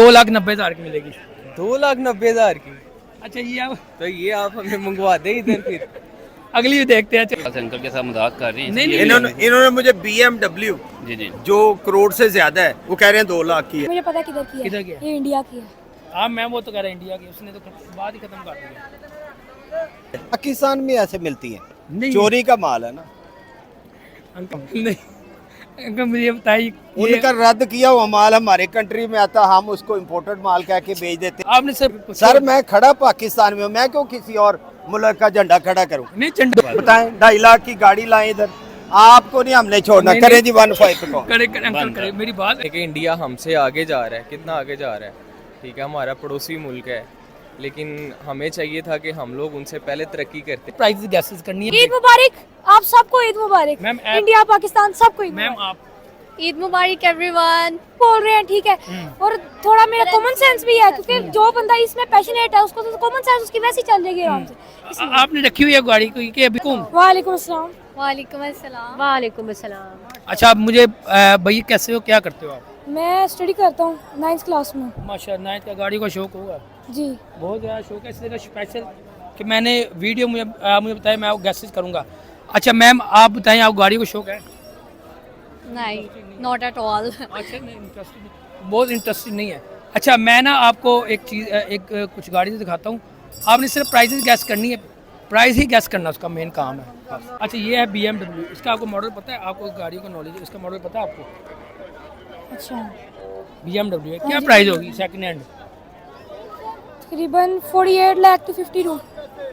2,90,000 की मिलेगी। 2,90,000 की। अच्छा ये आप तो ये आप हमें मंगवा दे इधर फिर। अगली भी देखते हैं। बस अंकल के साथ मजाक कर रही हैं नहीं, इसलिए नहीं, इन्होंने मुझे BMW जी जी जो करोड़ से ज्यादा है वो कह रहे हैं 2 लाख की है। मुझे पता है किधर की है। किधर की है? ये इंडिया की है। हाँ मैम वो तो कह रहे हैं इंडिया की, उसने तो बात ही खत्म कर दी। पाकिस्तान में ऐसे मिलती है, नहीं चोरी का माल है ना। अंकल नहीं, अंकल मुझे बताइए उनका रद्द किया हुआ माल हमारे कंट्री में आता, हम उसको इम्पोर्टेड माल कह के बेच देते आपने सर मैं खड़ा पाकिस्तान में हूँ, मैं क्यों किसी और मुल्क का झंडा खड़ा करूँ? नहीं चंडा बताएं 2.5 लाख की गाड़ी लाएं इधर, आपको नहीं हमने छोड़ना। नहीं, करें जी 1.5 पे कौन? करे अंकल करे मेरी बात। देखिए इंडिया हमसे आगे जा रहा है, कितना आगे जा रहा है, ठीक है, हमारा पड़ोसी मुल्क है, लेकिन हमें चाहिए था कि हम लोग उनसे पहले तरक्की करते। प्राइस गैसेस करनी है ईद मुबारक, आप सबको ईद मुबारक। मैम, इंडिया पाकिस्तान सबको ईद मैम। मुबारक। आप ईद मुबारक एवरीवन बोल रहे हैं, ठीक है। और थोड़ा मेरा कॉमन सेंस भी है, क्योंकि जो बंदा इसमें पैशनेट है उसको तो कॉमन सेंस उसकी वैसी चल जाएगी आराम से। आपने रखी हुई है गाड़ी को कि अभी कौन? वालेकुम अस्सलाम। वालेकुम अस्सलाम। वालेकुम अस्सलाम। अच्छा मुझे भैया कैसे हो, क्या करते हो आप? मैं स्टडी करता हूँ 9th क्लास में। माशाल्लाह 9th का गाड़ी का शौक होगा जी बहुत ज़्यादा शौक है, इसलिए स्पेशल कि मैंने वीडियो मुझे बताया मैं आपको गैसेज करूँगा। अच्छा मैम आप बताएं आप गाड़ी को शौक है? नहीं, नॉट एट ऑल। अच्छा नहीं इंटरेस्टिंग, बहुत इंटरेस्टिंग नहीं है। अच्छा मैं ना आपको एक चीज़ कुछ गाड़ी से दिखाता हूँ, आपने सिर्फ प्राइस गैस करनी है, प्राइस ही गैस करना उसका मेन काम है बस। अच्छा ये है BMW, इसका आपको मॉडल पता है? आपको गाड़ियों का नॉलेज है, इसका मॉडल पता है आपको? अच्छा BMW है, क्या प्राइस होगी सेकंड हैंड? तकरीबन 48 लाख टू 52।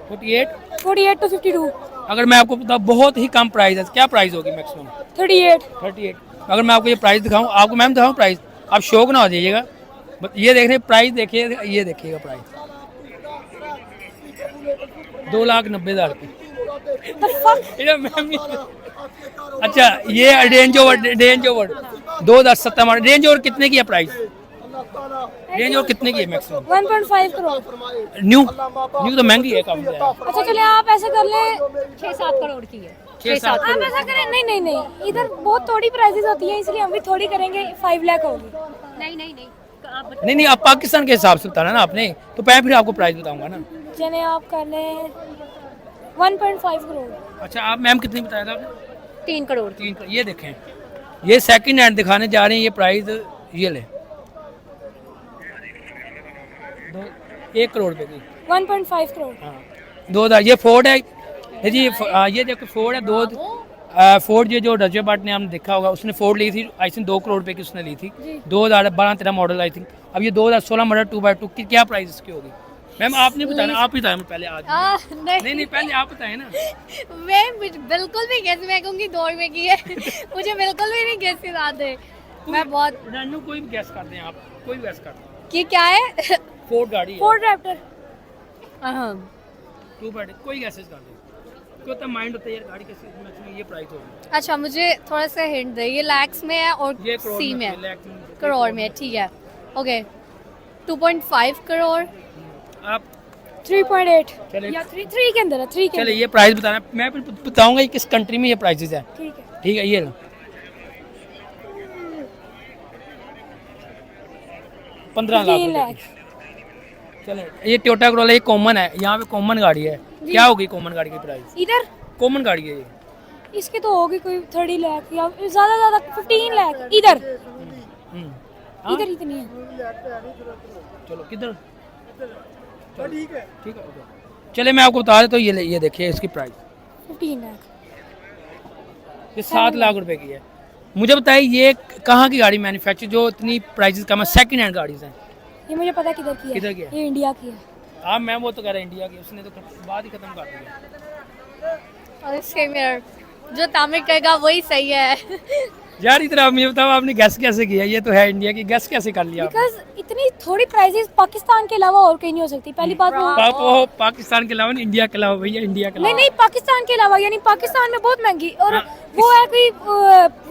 48 टू 52। अगर मैं आपको बताऊँ बहुत ही कम प्राइस है, क्या प्राइस होगी मैक्सिमम? 38। अगर मैं आपको ये प्राइस दिखाऊँ, आपको मैम दिखाऊँ प्राइस, आप शौक ना हो जाइएगा। ये देख रहे प्राइस, देखिए ये देखिएगा प्राइस 2,90,000 की। अच्छा ये range over 2017 model, range over कितने की है प्राइस? रेंज ओवर कितने की है मैक्सिमम? 1.5 करोड़। न्यू तो महंगी है काफी ज़्यादा। अच्छा चलिए आप ऐसे कर ले, 6-7 करोड़ की है। 6-7 आप ऐसा करें। नहीं इधर बहुत थोड़ी प्राइसेस होती है, इसलिए हम भी थोड़ी करेंगे। 5 लाख होगी। नहीं। नहीं आप पाकिस्तान के हिसाब से बताना ना आपने, तो मैं फिर आपको प्राइस बताऊंगा ना। चले आप कर लें 1.5 करोड़। अच्छा आप मैम कितनी बताया था आपने? 3 करोड़। 3 करोड़। ये देखें ये सेकंड हैंड दिखाने जा रहे हैं, ये प्राइस ये ले 1 करोड़ रुपए की। 1.5 करोड़। हाँ 2000। ये फोर्ड है जी, ये देखो फोर्ड है। फोर्ड ये जो रजत भट्ट ने हमने देखा होगा, उसने फोर्ड ली थी आई थिंक 2 करोड़ रुपए की उसने ली थी। 2012-13 मॉडल आई थिंक। अब ये 2016 मॉडल 2x2 की क्या प्राइस इसकी होगी? मैम आपने बताया, आप ही बताया पहले आज। नहीं पहले आप बताए ना। मैं बिल्कुल भी गैस, मैं कहूँगी 2 रुपए की है। मुझे बिल्कुल भी नहीं गैस याद है। मैं बहुत रैंडम कोई भी गैस कर दें आप, कोई भी गैस कर दें। कि क्या है? फोर्ड गाड़ी है, फोर्ड रैप्टर। 2x2 कोई गैसेज कर दें। क्यों तो माइंड होता है यार गाड़ी कैसे मैक्सिमम ये प्राइस होगी। अच्छा मुझे थोड़ा सा हिंट दे, ये लैक्स में है और ये करोड़ सी में है, में करोड़ में है, ठीक है। ओके 2.5 करोड़। आप 3.8 चले या 3 के अंदर है। 3 के चले अंदर। ये प्राइस बताना, मैं फिर बताऊंगा कि किस कंट्री में ये प्राइसेस है। ठीक है ये लो 15 लाख। चले ये टोयोटा करोला, ये कॉमन है, यहाँ पे कॉमन गाड़ी है। क्या होगी कॉमन गाड़ी की प्राइस? इधर कॉमन गाड़ी है ये, इसके तो होगी कोई 30 लाख या ज्यादा 15 लाख। इधर इधर इतनी है। चलो किधर? ठीक है ओके। चले मैं आपको बता देता हूँ, ये देखिए इसकी प्राइस 15 लाख। ये 7 लाख रुपए की है। मुझे बताइए ये कहाँ की गाड़ी मैन्युफैक्चर जो इतनी प्राइसेस कम है? सेकंड हैंड गाड़ीज हैं। ये मुझे पता किधर की है। किधर की है? ये इंडिया की है। हाँ मैम वो तो कह रहे हैं इंडिया की, उसने तो बात ही खत्म कर दिया। और इसके में जो तामिल करेगा वही सही है। यार इतना आप मुझे बताओ आपने गैस कैसे किया? ये तो है इंडिया की, गैस कैसे कर लिया आपने? बिकॉज इतनी थोड़ी प्राइसेस पाकिस्तान के अलावा और कहीं नहीं हो सकती। पहली बात वो पाकिस्तान के अलावा नहीं, इंडिया के अलावा भैया, इंडिया के नहीं अलावा। नहीं पाकिस्तान के अलावा, यानी पाकिस्तान में बहुत महंगी। और वो है कि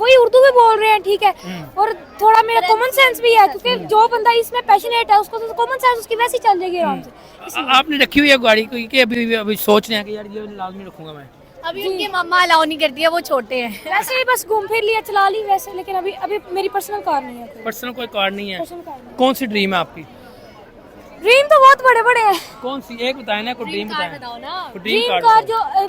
वही उर्दू में बोल रहे हैं, ठीक है। और थोड़ा मेरा कॉमन सेंस भी है, क्योंकि जो बंदा इसमें पैशनेट है उसको तो कॉमन सेंस उसकी वैसी चल जाएगी आराम से। आपने रखी हुई है गाड़ी को कि अभी सोच रहे हैं कि यार ये लाजमी रखूंगा मैं? अभी उनकी मम्मा अलाउ नहीं करती है, वो छोटे हैं। वैसे ही बस घूम फिर लिया, चला ली वैसे, लेकिन अभी अभी मेरी पर्सनल कार नहीं है। पर्सनल कोई कार नहीं है। पर्सनल कार नहीं। कौन सी ड्रीम है आपकी? ड्रीम तो बहुत बड़े बड़े हैं। कौन सी एक बताए ना, कोई ड्रीम बताए। बताओ ना। कोई ड्रीम कार बताओ। जो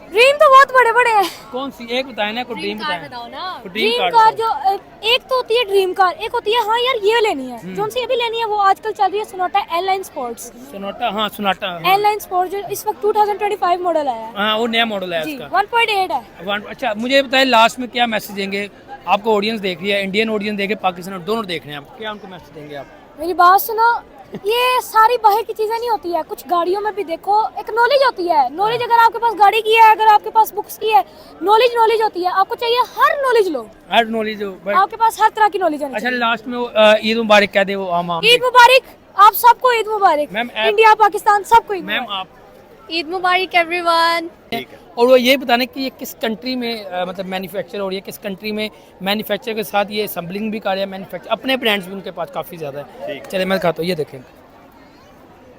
ड्रीम तो बहुत बड़े बड़े हैं। कौन सी एक बताए ना, कोई ड्रीम बताए। बताओ ना। कोई ड्रीम कार कार बताओ। जो एक तो होती है ड्रीम कार, एक होती है हाँ यार ये लेनी है, जो सी अभी लेनी है वो आजकल चल रही है सोनाटा एयरलाइन स्पोर्ट्स। सोनाटा, हाँ सोनाटा, हाँ। एयरलाइन स्पोर्ट्स जो इस वक्त 2025 मॉडल आया है हाँ वो नया मॉडल है जी, इसका। 1.8 है। अच्छा मुझे बताइए लास्ट में क्या मैसेज देंगे आपको? ऑडियंस देख रही है, इंडियन ऑडियंस देखे, पाकिस्तान दोनों देख रहे हैं, आप क्या उनको मैसेज देंगे आप? मेरी बात सुनो, ये सारी बाहर की चीजें नहीं होती है, कुछ गाड़ियों में भी देखो एक नॉलेज होती है। नॉलेज अगर आपके पास गाड़ी की है, अगर आपके पास बुक्स की है, नॉलेज होती है। आपको चाहिए हर नॉलेज लो, हर नॉलेज हो भाई। आपके पास हर तरह की नॉलेज होनी अच्छा चाहिए। लास्ट में वो, ईद मुबारक कह दे वो आम आम। ईद मुबारक, आप सबको ईद मुबारक। मैम, इंडिया पाकिस्तान सबको ईद मैम मुबारक। आप ईद मुबारक एवरीवन। और वो ये बताने कि ये किस कंट्री में मतलब मैन्युफैक्चर हो रही है, किस कंट्री में मैन्युफैक्चर के साथ ये असम्बलिंग भी कर रहे हैं, मैन्युफैक्चर अपने ब्रांड्स भी उनके पास काफ़ी ज़्यादा है। चले मैं दिखाता हूँ, ये देखें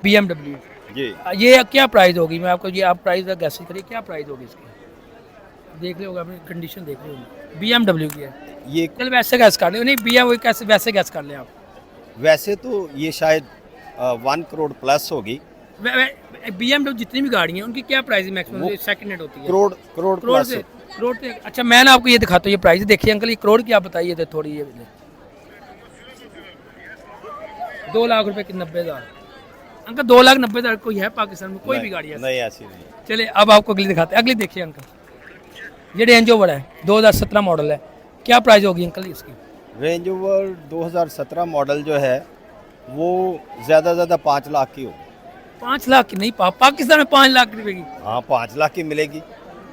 BMW जी ये क्या प्राइस होगी? मैं आपको ये आप प्राइस गैस करिए, क्या प्राइस होगी इसकी? देख रहे होगा, अपनी कंडीशन देख रहे होंगे। BMW की है ये। चल वैसे गैस कर ले, नहीं BM वही कैसे वैसे गैस कर लें आप। वैसे तो ये शायद 1 करोड़ प्लस होगी। BMW जितनी भी गाड़ी हैं उनकी क्या प्राइस है मैक्सिमम सेकंड हैंड होती है? करोड़ करोड़ प्लस। से करोड़ से। अच्छा मैं ना आपको ये दिखाता हूँ, ये प्राइस देखिए अंकल, ये करोड़ की आप बताइए तो थोड़ी ये 2 लाख रुपए की 90,000। अंकल 2,90,000 कोई है पाकिस्तान में कोई भी गाड़ी है? नहीं ऐसी नहीं। चले अब आपको अगली दिखाते हैं। अगली देखिए अंकल, ये रेंज ओवर है 2017 मॉडल है, क्या प्राइस होगी अंकल इसकी? रेंज ओवर 2017 मॉडल जो है वो ज़्यादा 5 लाख की होगी। 5 लाख की नहीं, पाकिस्तान में 5 लाख रुपए की? हाँ 5 लाख की मिलेगी।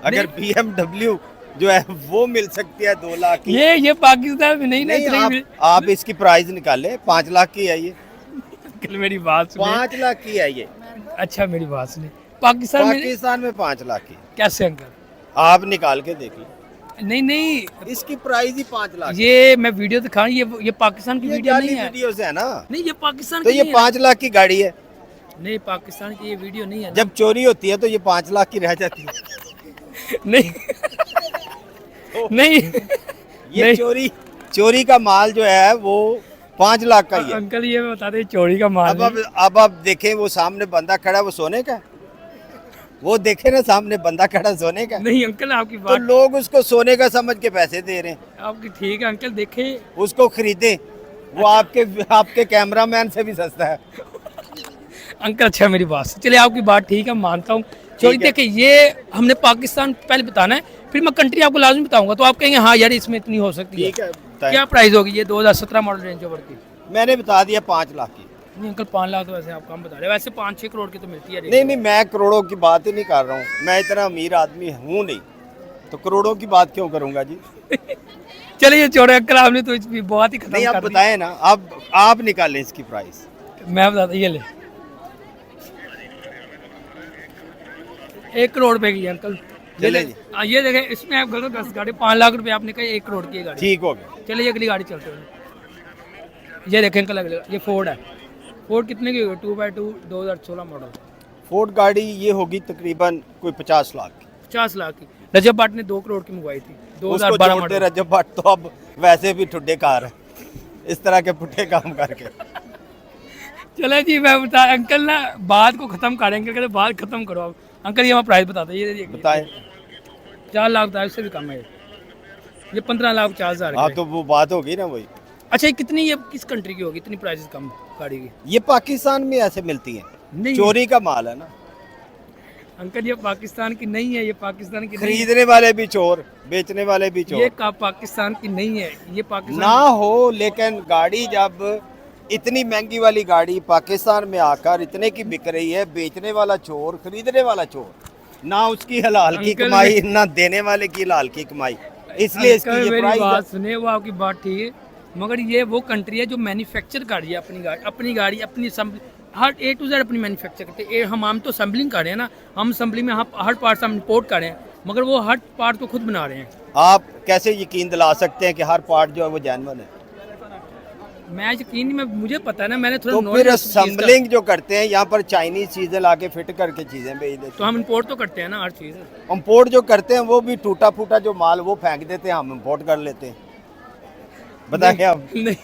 अगर BMW जो है वो मिल सकती है 2 लाख की। ये पाकिस्तान में नहीं, नहीं नहीं आप इसकी प्राइस निकाले, 5 लाख की है ये। अंकल मेरी बात सुनिए। 5 लाख की है ये। अच्छा मेरी बात सुनिए, पाकिस्तान में 5 लाख की कैसे अंकल? आप निकाल के देख लो, नहीं इसकी प्राइस ही 5 लाख। ये मैं वीडियो दिखा रहा हूँ, ये पाकिस्तान की ये वीडियो नहीं है। वीडियोस है ना, नहीं ये पाकिस्तान तो की ये नहीं है। 5 लाख की गाड़ी है। नहीं पाकिस्तान की ये वीडियो नहीं है ना। जब चोरी होती है तो ये 5 लाख की रह जाती है। नहीं नहीं ये नहीं। चोरी का माल जो है वो 5 लाख का ही है। अंकल ये बता दे चोरी का माल अब आप देखें, वो सामने बंदा खड़ा है, वो सोने का है। वो देखे ना सामने बंदा खड़ा सोने का। नहीं अंकल आपकी तो बात लोग उसको सोने का समझ के पैसे दे रहे हैं। आपकी ठीक है अंकल, देखे उसको खरीदे, वो आपके कैमरामैन से भी सस्ता है। अंकल अच्छा मेरी बात से चलिए, आपकी बात ठीक है, मानता हूँ। चोरी देखिए ये हमने पाकिस्तान पहले बताना है, फिर मैं कंट्री आपको लाजमी बताऊंगा, तो आप कहेंगे हाँ यार इसमें इतनी हो सकती है। ठीक है बताएं। क्या प्राइस होगी ये 2017 मॉडल रेंज ओवर की? मैंने बता दिया 5 लाख की। नहीं अंकल 5 लाख तो वैसे आप कम बता रहे हैं, वैसे 5-6 करोड़ की तो मिलती है Range नहीं मैं करोड़ों की बात ही नहीं कर रहा हूँ, मैं इतना अमीर आदमी हूँ नहीं, तो करोड़ों की बात क्यों करूँगा जी। Rover। चलिए छोड़े अंकल, आपने तो इसकी बहुत ही खत्म नहीं आप कर दी। बताएं ना, आप निकालें इसकी प्राइस। मैं बताता ये ले 1 करोड़ रुपए की है अंकल। चले जी। ये देखें, इसमें आप गलत 10 गाड़ी 5 लाख रुपए आपने कहा, 1 करोड़ की है गाड़ी। ठीक हो गया। चलिए अगली गाड़ी चलते हैं। ये देखें अंकल, अगले ये फोर्ड है। फोर्ड कितने की होगी? 2x2 2016 model. फोर्ड गाड़ी ये होगी तकरीबन कोई 50 लाख की। 50 लाख की रजब भट्ट ने 2 करोड़ की मंगवाई थी उसको 2012 जोड़ते मॉडल। रजब भट्ट तो अब वैसे भी ठुड्डे कार है, इस तरह के पुट्ठे काम करके। चले जी मैं बता अंकल ना बात को खत्म करें, अंकल कहते बात खत्म करो आप। अंकल ये हमारा प्राइस बताते ये बताएं। 4 लाख बताया, उससे भी कम है ये 15 लाख 50,000। हाँ तो वो बात होगी ना वही। अच्छा ये कितनी, ये किस कंट्री की होगी इतनी प्राइस कम गाड़ी की? ये पाकिस्तान में ऐसे मिलती है, नहीं चोरी का माल है ना। अंकल ये पाकिस्तान की नहीं है, ये पाकिस्तान की नहीं है। खरीदने वाले भी चोर, बेचने वाले भी ये चोर। का पाकिस्तान की नहीं है, ये पाकिस्तान ना हो, लेकिन गाड़ी जब इतनी महंगी वाली गाड़ी पाकिस्तान में आकर इतने की बिक रही है, बेचने वाला चोर, खरीदने वाला चोर, ना उसकी हलाल की अंकल कमाई ना देने वाले की हलाल की कमाई, इसलिए इसकी अंकल ये मेरी प्राइस बात सुने, वो आपकी बात ठीक है, मगर ये वो कंट्री है जो मैन्युफैक्चर कर रही है अपनी गाड़ी अपनी हर A to Z अपनी मैन्युफैक्चर करते हैं। हम तो असम्बलिंग कर रहे हैं ना, हम असम्बलिंग में हर पार्ट हम इम्पोर्ट कर रहे हैं, मगर वो हर पार्ट को खुद बना रहे हैं। आप कैसे यकीन दिला सकते हैं कि हर पार्ट जो है वो जेन्युइन है? मैं यकीन नहीं, मैं मुझे पता है ना, मैंने थोड़ा तो knowledge फिर है उस चीज़ का। असम्बलिंग जो करते हैं यहाँ पर चाइनीज चीजें लाके फिट करके चीजें भेज देते तो हम इंपोर्ट तो करते हैं ना हर चीज़। हैं। इम्पोर्ट जो करते हैं वो भी टूटा फूटा जो माल वो फेंक देते हैं, हम इम्पोर्ट कर लेते हैं। बताइए आप, नहीं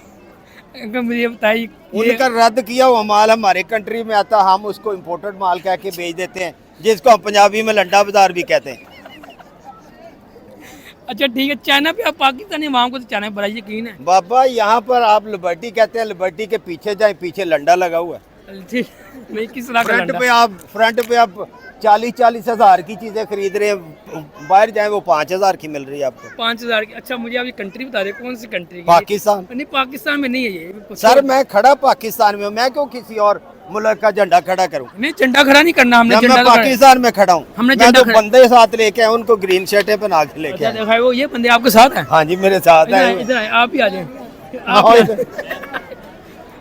अंकल मुझे बताइए, उनका रद्द किया हुआ माल हमारे कंट्री में आता, हम उसको इम्पोर्टेड माल कह के भेज देते हैं, जिसको हम पंजाबी में लंडा बाजार भी कहते हैं। अच्छा ठीक है, चाइना पे आप पाकिस्तानी अवाम को तो चाइना पे बड़ा यकीन है। बाबा यहाँ पर आप लिबर्टी कहते हैं, लिबर्टी के पीछे जाए, पीछे लंडा लगा हुआ है। ठीक, नहीं किस तरह का फ्रंट पे आप 40-40 हज़ार की चीजें खरीद रहे हैं, बाहर जाए वो 5,000 की मिल रही है आपको। 5,000 की। अच्छा मुझे आप ये कंट्री बता रहे कौन सी कंट्री की? पाकिस्तान। नहीं पाकिस्तान में नहीं है ये सर मैं खड़ा पाकिस्तान में हूँ, मैं क्यों किसी और मुल्क का झंडा खड़ा करूँ? नहीं झंडा खड़ा नहीं करना हमने, जब झंडा मैं तो खड़ा- पाकिस्तान में खड़ा हूँ, हमने मैं झंडा तो खड़ा- बंदे साथ लेके आए, उनको ग्रीन शर्टें पहना के लेके अच्छा आए। दिखाए, वो ये बंदे आपके साथ हैं? हाँ जी मेरे साथ इधर आए, है। इधर आए, आप ही आ जाए। हाँ, इधर।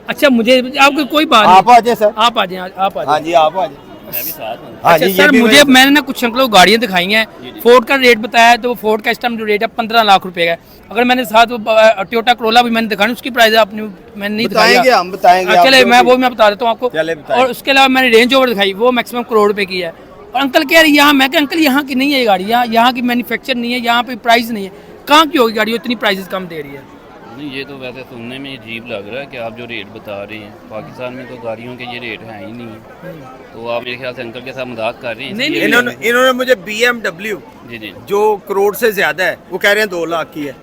अच्छा मुझे आपको कोई बात आप नहीं, आ जाए सर। आप आ जाए, आप आ हाँ जाए। जी आप आ जाए। हाँ अच्छा जी ये सर भी मुझे वही- मैंने ना कुछ अंकलों को गाड़ियाँ दिखाई हैं, फोर्ड का रेट बताया, तो फोर्ड का इस टाइम जो रेट है 15 लाख रुपए का है। अगर मैंने साथ वो टोयोटा करोला भी मैंने दिखाई, उसकी प्राइस आपने मैंने नहीं दिखाई। बताएंगे हम बताएंगे चले आपको मैं भी। वो मैं बता देता हूँ आपको। चले बताएं। और उसके अलावा मैंने रेंज ओवर दिखाई, वो मैक्सिमम करोड़ रुपए की है। और अंकल कह रहे यहाँ, मैं कहा अंकल यहाँ की नहीं है ये गाड़ी, यहाँ की मैन्युफैक्चर नहीं है, यहाँ पे प्राइस नहीं है, कहाँ की होगी गाड़ी इतनी प्राइसेस कम दे रही है? नहीं ये तो वैसे सुनने में अजीब लग रहा है कि आप जो रेट बता रहे हैं, पाकिस्तान में तो गाड़ियों के ये रेट हैं ही नहीं, तो आप मेरे ख्याल से अंकल के साथ मजाक कर रहे हैं। नहीं, इसलिए- इन्होंने मुझे BMW जी जी जो करोड़ से ज्यादा है वो कह रहे हैं 2 लाख की है।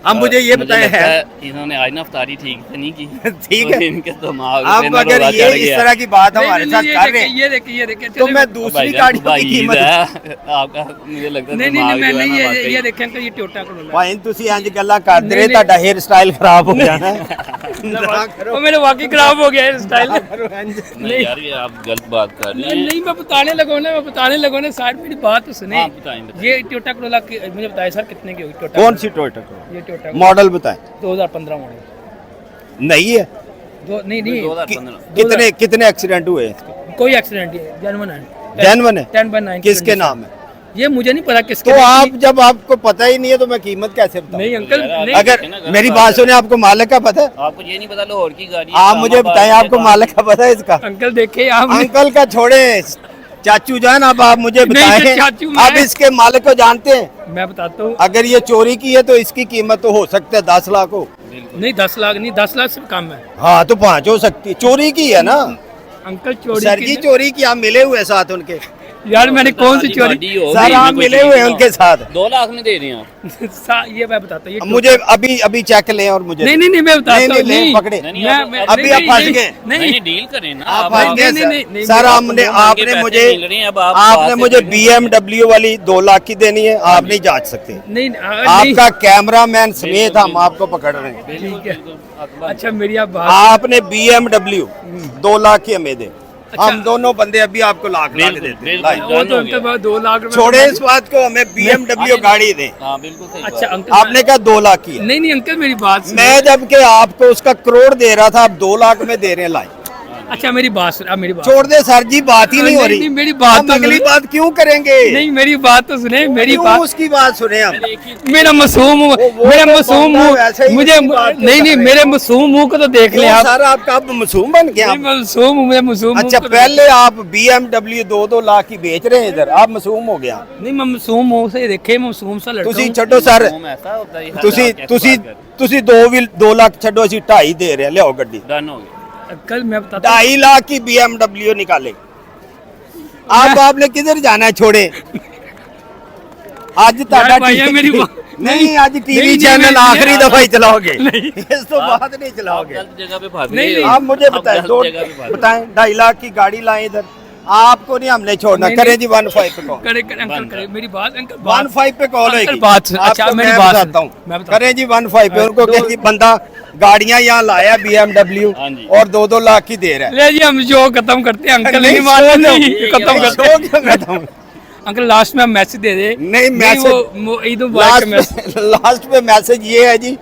अब मुझे ये मुझे बताएं लगता है है इन्होंने आज अफ्तारी ठीक से नहीं की। ठीक तो है। इनके दिमाग पे अब ना अगर रोला ये चढ़ इस गया। तरह की बात नहीं, हमारे नहीं, साथ ये कर देखिए, रहे हैं ये देखिए, ये देखिए, तो चले- मैं तो दूसरी भाईजान, गाड़ियों की भाई कीमत है, आपका मुझे लगता है नहीं नहीं दिमाग मैं जो है नहीं ना ये वाकई- देखें अंकल ये टोयोटा करोला भाई ਤੁਸੀਂ ਇੰਜ ਗੱਲਾਂ ਕਰਦੇ नहीं, ਰਹੇ नहीं। ਤੁਹਾਡਾ हेयर स्टाइल खराब हो जाना ना करो वो मेरे वाकई खराब हो गया है स्टाइल। नहीं यार ये आप गलत बात कर रहे हैं। नहीं मैं बताने लगो ना, मैं बताने लगो ना, साइड मेरी बात तो सुने। हाँ, बताएं, बताएं। ये टोयोटा करोला मुझे बताया सर कितने की होगी टोयोटा? कौन सी टोयोटा ये टोयोटा मॉडल बताएं। 2015 मॉडल। नहीं है नहीं नहीं 2015 कितने कितने एक्सीडेंट हुए हैं? कोई एक्सीडेंट नहीं, जेन्युइन है, जेन्युइन है? 10/9 किसके नाम है? ये मुझे नहीं पता किसके तो नाम आप की- जब आपको पता ही नहीं है तो मैं कीमत कैसे बताऊं? नहीं अंकल यार, नहीं अगर मेरी बात सुने, आपको मालिक का पता है? आपको ये नहीं पता लाहौर की गाड़ी है, आप मुझे इस्लामाबाद बताएं है, आपको तो मालिक का पता है इसका? अंकल देखे आप अंकल का छोड़े, चाचू जान अब आप मुझे नहीं, तो बताएं चाचू आप मैं- इसके मालिक को जानते हैं? मैं बताता हूँ। अगर ये चोरी की है तो इसकी कीमत तो हो सकता है 10 लाख हो। नहीं 10 लाख नहीं, 10 लाख से कम है हाँ तो 5 हो सकती है, चोरी की है ना अंकल। चोरी सर की जी, नहीं- चोरी की आप मिले हुए साथ उनके? यार मैंने कौन सी चोरी गाड़ी हो, सर नहीं, आप कोई मिले चीज़ हुए हैं ना हो। उनके साथ? 2 लाख में दे रहे हैं आप। ये मैं बताता हूँ, ये मुझे अभी चेक लें और मुझे नहीं नहीं नहीं मैं बताता नहीं, हूँ, नहीं, नहीं, पकड़े। नहीं, मैं- आप- मैं- अभी नहीं, आप फंस नहीं, गए। नहीं नहीं डील करें ना आप आप। फंस गए नहीं, नहीं, नहीं, सर। सर नहीं, आपने आपको आपने महंगे मुझे पैसे मिल रहे हैं, अब आप आपने बात मुझे से करें। BMW वाली 2 लाख की देनी है, आप नहीं जांच सकते। नहीं आपका कैमरामैन समेत हम आपको पकड़ रहे हैं। ठीक है। अच्छा मेरी आप बात आपने BMW 2 लाख की हमें दे, हम दोनों बंदे अभी आपको लाख बिल्कुल, देते हैं। बिल्कुल। लाइए। वो तो अंकल बहुत 2 लाख रुपए छोड़े इस बात को, हमें BMW गाड़ी दें। हाँ बिल्कुल सही अच्छा बात। अंकल आपने कहा 2 लाख की है, नहीं नहीं अंकल मेरी बात सुनिए। मैं जबकि आपको उसका करोड़ दे रहा था, आप 2 लाख में दे रहे हैं। लाए अच्छा मेरी बात सुन, अब मेरी बात छोड़ दे सर जी, बात ही नहीं हो नहीं, रही। नहीं, मेरी बात हम तो अगली सुनो। बात क्यों करेंगे? नहीं मेरी बात तो सुने, मेरी क्यों बात उसकी बात सुने हम? मेरा मासूम वो मेरा तो मासूम बंदा वैसे ही मुझे उसकी बात नहीं नहीं कर रहे मेरे हो। मासूम मुंह को तो देख ले क्यों आप। सर आपका अब मासूम बन गया? नहीं, मासूम हूँ मैं, मासूम अच्छा मुंह को- पहले आप BMW 2-2 लाख की बेच रहे हैं इधर, आप मासूम हो गया। नहीं मैं मासूम मुंह से देखे, मासूम सा लड़का ਤੁਸੀਂ हूँ। ਛੱਡੋ ਸਰ, मुंह में ऐसा होता है, ਤੁਸੀਂ कैसे ਤੁਸੀਂ बात कर रहे हैं? ਤੁਸੀਂ 2 ਲੱਖ ਛੱਡੋ, ਅਸੀਂ 2.5 ਦੇ ਰਹੇ ਹਾਂ, ਲਿਆਓ ਗੱਡੀ। डन हो गया। कल मैं बताता हूँ। 2.5 लाख की BMW निकाले। अब आपने किधर जाना है? छोड़े आज ਤੁਹਾਡਾ भाईया, मेरी बात- नहीं आज टीवी नहीं, चैनल नहीं, आखिरी नहीं, दफा ही चलाओगे, नहीं। इस तो बात नहीं आप चलाओगे। गलत जगह पे फंस नहीं, गए नहीं, हो। आप मुझे आप बताएं, गलत जगह पे फंस गए। बताएं 2.5 लाख की गाड़ी लाएं इधर, आपको नहीं हमने छोड़ना। नहीं, करें नहीं। जी 15 पे कॉल, करे करे अंकल करे मेरी बात अंकल 15 पे कॉल अंकल होगी। बात सुन- अच्छा, आपको मेरी मैं बात बताता सुन। मैं हूँ, बताता करें जी 15 पे। उनको दो- कहें जी बंदा गाड़ियां यहाँ लाया BMW हाँ जी। और 2-2 लाख की दे रहा है। ले जी हम शो खत्म करते हैं, अंकल नहीं शो मान क्यों? नहीं खत्म नहीं, करते शो हैं। क्यों खत्म? अंकल लास्ट में हम मैसेज दे दे। नहीं, मैसेज- वो ईद मुबारक का मैसेज। लास्ट पे मैसेज ये है जी,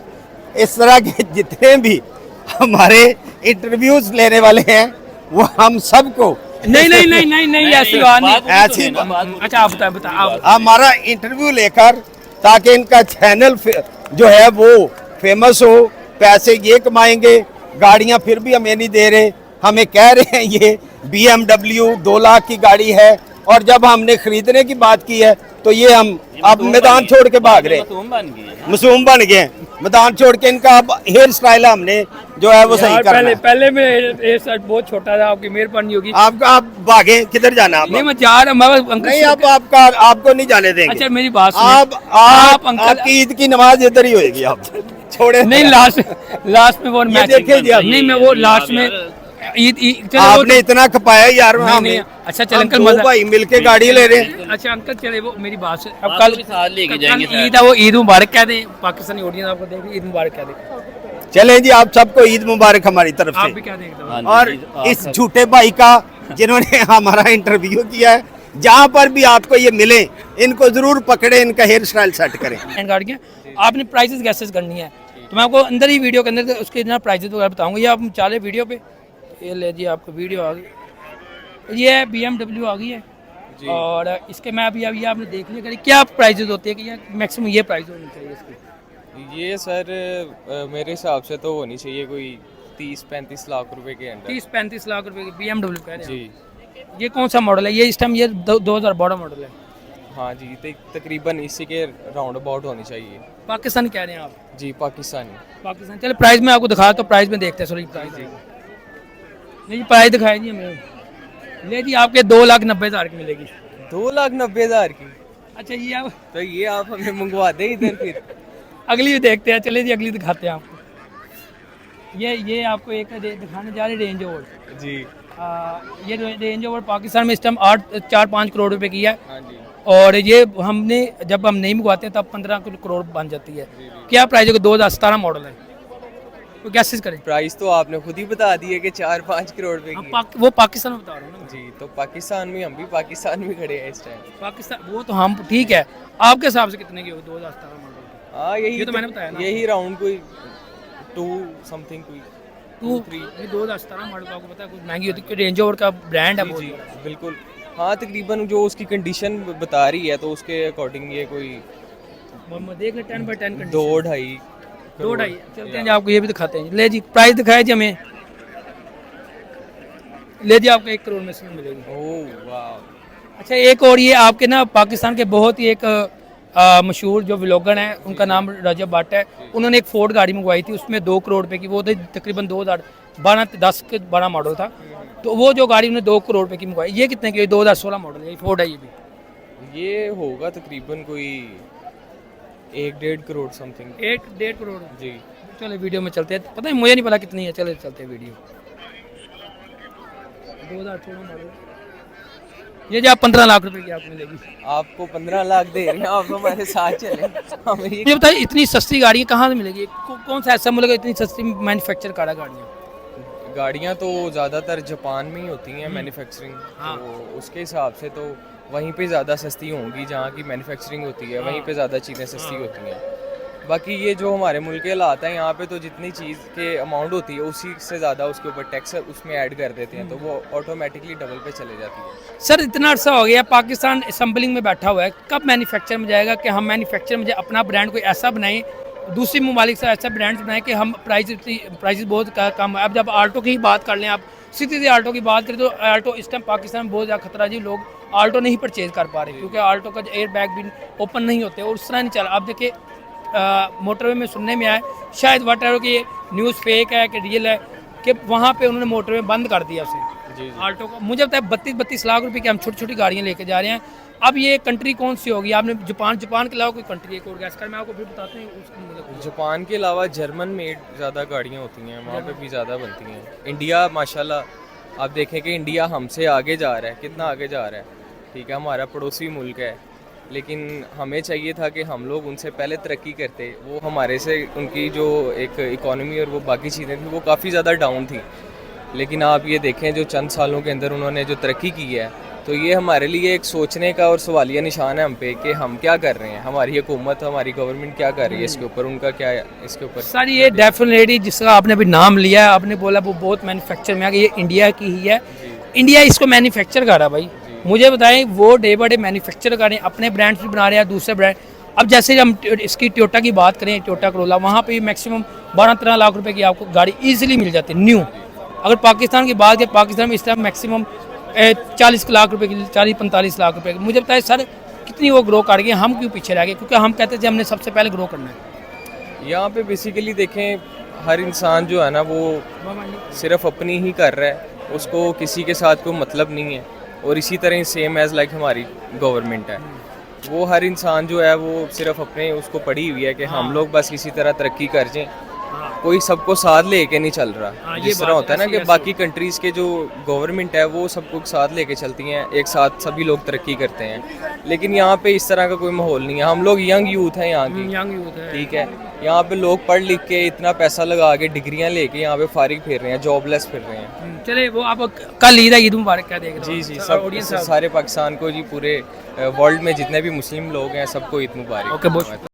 इस तरह के जितने भी हमारे इंटरव्यूज लेने वाले हैं वो हम सबको नहीं नहीं नहीं नहीं नहीं ऐसी बात नहीं। ऐसी अच्छा आप बताए बताए आप हमारा इंटरव्यू लेकर, ताकि इनका चैनल जो है वो फेमस हो, पैसे ये कमाएंगे, गाड़ियां फिर भी हमें नहीं दे रहे, हमें कह रहे हैं ये BMW 2 लाख की गाड़ी है, और जब हमने खरीदने की बात की है तो ये हम अब मैदान छोड़ के भाग रहे हैं, मासूम बन गए हैं। मासूम बन गए हैं। मैदान छोड़ के इनका अब हेयर स्टाइल हमने जो है वो सही यार, करना पहले है। पहले में ये शर्ट बहुत छोटा था, आपकी मेहरबानी होगी। आप भागे, किधर जाना आप? नहीं मैं जा रहा हूँ, मैं अंकल नहीं, अब आपको नहीं जाने देंगे। अच्छा मेरी बात सुनिए। आप अंकल आपकी ईद की नमाज इधर ही होएगी, आप छोड़े नहीं, लास्ट में वो मैच देखिए जी आप। नहीं, मैं वो लास्ट में ईद चलो आपने इतना खपाया यार, नहीं, हमें नहीं, अच्छा चल हम अंकल दो मजा भाई मिलके गाड़ी ले रहे हैं। अच्छा अंकल चले, वो मेरी बात से अब आपको कल भी साथ लेके कल जाएंगे ईद है, वो ईद मुबारक कह दें, पाकिस्तानी ऑडियंस आपको देख रही, ईद मुबारक कह दें। चलें जी, आप सबको ईद मुबारक हमारी तरफ आप से। भी कह दें एकदम। हाँ जी, और आप इस सब- झूठे भाई का जिन्होंने हमारा इंटरव्यू किया है, जहाँ पर भी आपको ये मिले इनको जरूर पकड़े, इनका हेयर स्टाइल सेट करें। एंड गाड़ियाँ आपने प्राइसेस गैसेस करनी है, तो मैं आपको अंदर ही वीडियो के अंदर उसके ना प्राइसेस वगैरह बताऊंगा। ये आप चाले वीडियो पे, ये ले जी आपको वीडियो आ गई, ये है BMW आ गई है, और इसके मैं अभी आपने देख लिया करी क्या प्राइसेस होते हैं कि ये मैक्सिमम ये प्राइस होनी चाहिए इसकी। ये सर मेरे हिसाब से तो होनी चाहिए कोई 30-35 लाख रुपए के अंदर। 30-35 लाख रुपए की BMW कह रहे जी हैं। ये कौन सा मॉडल है? ये इस टाइम ये 2012 मॉडल है, हाँ जी, तकरीबन इसी के राउंड अबाउट होनी चाहिए। पाकिस्तानी कह रहे हैं आप? जी पाकिस्तानी। पाकिस्तान। चलो प्राइस में आपको दिखा, तो प्राइस में देखते हैं। सॉरी प्राइस नहीं, प्राइस दिखाई नहीं हमें। ले जी आपके 2,90,000 की मिलेगी। 2,90,000 की? अच्छा ये आप तो ये आप हमें मंगवा दें इधर फिर। अगली भी देखते हैं, चले जी अगली दिखाते हैं आपको। ये आपको एक दिखाने जा रहे रेंज ओवर। जी ये रेंज ओवर पाकिस्तान में इस टाइम 4-5 करोड़ रुपए की है, हाँ जी। और ये हमने जब हम नहीं मंगवाते हैं तब 15 करोड़ बन जाती है। क्या प्राइस है? 2017 मॉडल है, तो कैसे करें? प्राइस तो आपने खुद ही बता दी है कि 4-5 करोड़ रुपए हम की। वो पाकिस्तान में बता रहा हूँ ना। जी, तो पाकिस्तान में हम भी पाकिस्तान में खड़े हैं इस टाइम। पाकिस्तान वो तो हम ठीक है, आपके हिसाब से कितने की होगी 2017 मॉडल? हाँ यही ये तो मैंने बताया ना। यही राउंड कोई 2 समथिंग कोई 2-3 2017 मॉडल का आपको पता है कुछ महंगी होती है, रेंज ओवर का ब्रांड है जी बहुत। बिल्कुल। हाँ तकरीबन जो उसकी कंडीशन बता रही है तो उसके अकॉर्डिंग ये कोई देख ले 10/10 कंडीशन। 2-2.5 2-2.5 चलते हैं जी, आपको ये भी दिखाते हैं। ले जी प्राइस दिखाया जी हमें। ले जी आपको 1 करोड़ में से मिलेगी। ओह वाह। अच्छा एक और ये आपके ना पाकिस्तान के बहुत ही एक मशहूर जो व्लॉगर हैं, उनका नाम रजब भट्ट है। उन्होंने एक फोर्ड गाड़ी मंगवाई थी, उसमें 2 करोड़ रुपए की, वो थी तकरीबन 2012-10 के 12 मॉडल था। तो वो जो गाड़ी उन्होंने 2 करोड़ रुपए की मंगवाई, ये कितने की? 2016 मॉडल है, फोर्ड है ये भी। ये होगा तकरीबन कोई 1-1.5 करोड़ समथिंग। 1-1.5 करोड़। जी चलो वीडियो में चलते हैं, पता है मुझे नहीं पता कितनी है, चले चलते हैं वीडियो। 2016 मॉडल, ये जो आप 15 लाख रुपए की आपको मिलेगी। आपको 15 लाख दे रहे हैं, आप हमारे साथ चले। हमें ये मुझे बताइए इतनी सस्ती गाड़ी कहाँ से मिलेगी? कौन सा ऐसा मुल्क है इतनी सस्ती मैन्युफैक्चर करा गाड़ियाँ? गाड़ियाँ तो ज़्यादातर जापान में ही होती हैं मैन्युफैक्चरिंग, हाँ। तो उसके हिसाब से तो वहीं पे ज़्यादा सस्ती होंगी जहाँ की मैन्युफैक्चरिंग होती है, वहीं पे ज़्यादा चीज़ें सस्ती होती हैं। बाकी ये जो हमारे मुल्क के हालात हैं, यहाँ पे तो जितनी चीज़ के अमाउंट होती है उसी से ज़्यादा उसके ऊपर टैक्स उसमें ऐड कर देते हैं, तो वो ऑटोमेटिकली डबल पे चले जाती है। सर इतना अर्सा हो गया पाकिस्तान असम्बलिंग में बैठा हुआ है, कब मैन्युफैक्चर में जाएगा कि हम मैन्युफैक्चर में अपना ब्रांड कोई ऐसा बनाएं, दूसरी ममालिक से ऐसा ब्रांड बनाएं कि हम प्राइस बहुत कम है। अब जब आल्टो की ही बात कर लें, आप सीधे आल्टो की बात करें तो आल्टो इस टाइम पाकिस्तान में बहुत ज़्यादा खतरा जी, लोग आल्टो नहीं परचेज कर पा रहे क्योंकि आल्टो का एयर बैग भी ओपन नहीं होते और उस तरह नहीं चला। आप देखिए मोटरवे में सुनने में आया, शायद वाट एवर की न्यूज़ फेक है कि रियल है, कि वहाँ पे उन्होंने मोटरवे बंद कर दिया उसे आल्टो को। मुझे पता है 32-32 लाख रुपए की हम छोटी छोटी गाड़ियाँ लेके जा रहे हैं। अब ये कंट्री कौन सी होगी? आपने जापान के अलावा कोई कंट्री एक और गैस कर, मैं आपको फिर बताते हैं उसकी मुझे। जापान के अलावा जर्मन मेड ज़्यादा गाड़ियाँ होती हैं, वहाँ पे भी ज़्यादा बनती हैं। इंडिया माशाल्लाह आप देखें कि इंडिया हमसे आगे जा रहा है, कितना आगे जा रहा है। ठीक है, हमारा पड़ोसी मुल्क है, लेकिन हमें चाहिए था कि हम लोग उनसे पहले तरक्की करते। वो हमारे से उनकी जो एक इकोनॉमी और वो बाकी चीज़ें थी वो काफ़ी ज़्यादा डाउन थी, लेकिन आप ये देखें जो चंद सालों के अंदर उन्होंने जो तरक्की की है, तो ये हमारे लिए एक सोचने का और सवालिया निशान है हम पे कि हम क्या कर रहे हैं, हमारी हुकूमत हमारी गवर्नमेंट क्या कर रही है इसके ऊपर, उनका क्या है इसके ऊपर। सर ये डेफिनेटली जिसका आपने अभी नाम लिया है, आपने बोला वो बहुत मैन्युफैक्चर में आ गया, ये इंडिया की ही है। इंडिया इसको मैन्युफैक्चर कर रहा है भाई। मुझे बताएं वो डे बाय डे मैन्युफैक्चर कर रहे हैं, अपने ब्रांड्स भी बना रहे हैं, दूसरे ब्रांड। अब जैसे हम इसकी टोयोटा की बात करें, टोयोटा करोला, वहाँ पे मैक्सिमम 12-13 लाख रुपए की आपको गाड़ी इजीली मिल जाती है न्यू। अगर पाकिस्तान की बात करें, पाकिस्तान में इस टाइम मैक्सिमम 40 लाख रुपए की, 40-45 लाख रुपए की। मुझे बताए सर कितनी वो ग्रो कर गए, हम क्यों पीछे रह गए? क्योंकि हम कहते थे हमने सबसे पहले ग्रो करना है। यहाँ पे बेसिकली देखें, हर इंसान जो है ना वो सिर्फ अपनी ही कर रहा है, उसको किसी के साथ कोई मतलब नहीं है। और इसी तरह सेम एज़ लाइक हमारी गवर्नमेंट है, वो हर इंसान जो है वो सिर्फ अपने उसको पड़ी हुई है कि हम लोग बस इसी तरह तरक्की कर जाएं, कोई सबको साथ लेके नहीं चल रहा। जिस तरह होता है ना कि बाकी कंट्रीज़ के जो गवर्नमेंट है वो सबको साथ लेके चलती हैं, एक साथ सभी लोग तरक्की करते हैं। लेकिन यहाँ पे इस तरह का कोई माहौल नहीं है। हम लोग यंग यूथ हैं यहाँ की, यंग यूथ है, ठीक है। यहाँ पे लोग पढ़ लिख के इतना पैसा लगा के डिग्रियाँ लेके यहाँ पे फारिग फिर रहे हैं, जॉबलेस फिर रहे हैं। चले वो आप कल ईद है, ईद मुबारक क्या देख रहे हो? जी सब सारे पाकिस्तान को जी, पूरे वर्ल्ड में जितने भी मुस्लिम लोग हैं सबको ईद मुबारक। ओके बहुत